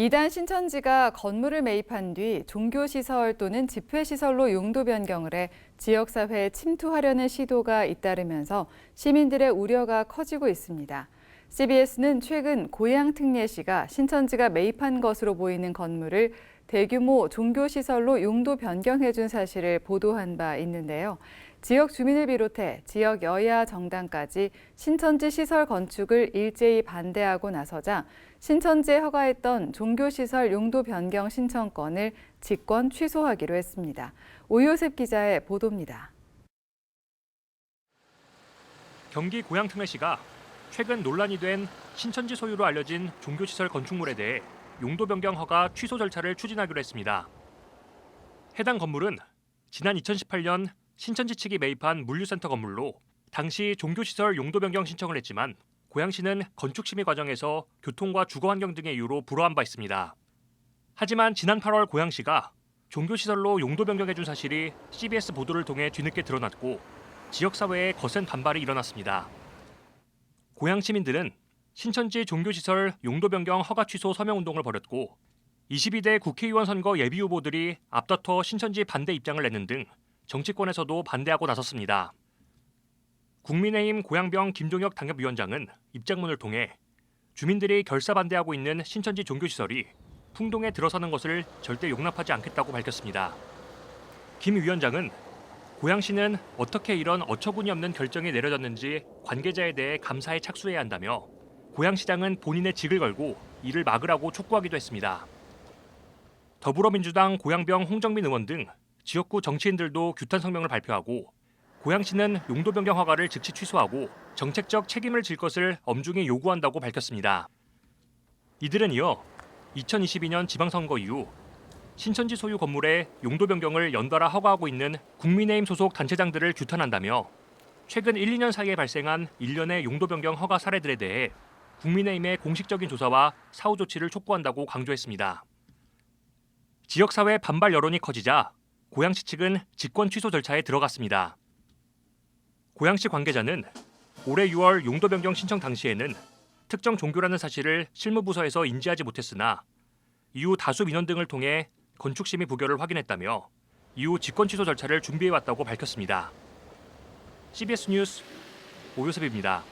이단 신천지가 건물을 매입한 뒤 종교시설 또는 집회시설로 용도 변경을 해 지역사회에 침투하려는 시도가 잇따르면서 시민들의 우려가 커지고 있습니다. CBS는 최근 고양특례시가 신천지가 매입한 것으로 보이는 건물을 대규모 종교시설로 용도 변경해준 사실을 보도한 바 있는데요. 지역 주민을 비롯해 지역 여야 정당까지 신천지 시설 건축을 일제히 반대하고 나서자 신천지에 허가했던 종교시설 용도 변경 신청권을 직권 취소하기로 했습니다. 오효셉 기자의 보도입니다. 경기 고양특례시가 최근 논란이 된 신천지 소유로 알려진 종교시설 건축물에 대해 용도 변경 허가 취소 절차를 추진하기로 했습니다. 해당 건물은 지난 2018년 신천지 측이 매입한 물류센터 건물로 당시 종교시설 용도 변경 신청을 했지만 고양시는 건축심의 과정에서 교통과 주거환경 등의 이유로 불허한 바 있습니다. 하지만 지난 8월 고양시가 종교시설로 용도 변경해준 사실이 CBS 보도를 통해 뒤늦게 드러났고 지역사회에 거센 반발이 일어났습니다. 고양 시민들은 신천지 종교시설 용도 변경 허가 취소 서명운동을 벌였고 22대 국회의원 선거 예비 후보들이 앞다퉈 신천지 반대 입장을 내는 등 정치권에서도 반대하고 나섰습니다. 국민의힘 고양병 김종혁 당협위원장은 입장문을 통해 주민들이 결사 반대하고 있는 신천지 종교시설이 풍동에 들어서는 것을 절대 용납하지 않겠다고 밝혔습니다. 김 위원장은 고양시는 어떻게 이런 어처구니 없는 결정이 내려졌는지 관계자에 대해 감사에 착수해야 한다며 고양시장은 본인의 직을 걸고 이를 막으라고 촉구하기도 했습니다. 더불어민주당 고양병 홍정민 의원 등 지역구 정치인들도 규탄 성명을 발표하고 고양시는 용도 변경 허가를 즉시 취소하고 정책적 책임을 질 것을 엄중히 요구한다고 밝혔습니다. 이들은 이어 2022년 지방선거 이후 신천지 소유 건물의 용도 변경을 연달아 허가하고 있는 국민의힘 소속 단체장들을 규탄한다며 최근 1, 2년 사이에 발생한 일련의 용도 변경 허가 사례들에 대해 국민의힘의 공식적인 조사와 사후 조치를 촉구한다고 강조했습니다. 지역사회 반발 여론이 커지자 고양시 측은 직권 취소 절차에 들어갔습니다. 고양시 관계자는 올해 6월 용도 변경 신청 당시에는 특정 종교라는 사실을 실무부서에서 인지하지 못했으나 이후 다수 민원 등을 통해 건축심의 부결을 확인했다며 이후 직권 취소 절차를 준비해왔다고 밝혔습니다. CBS 뉴스 오효섭입니다.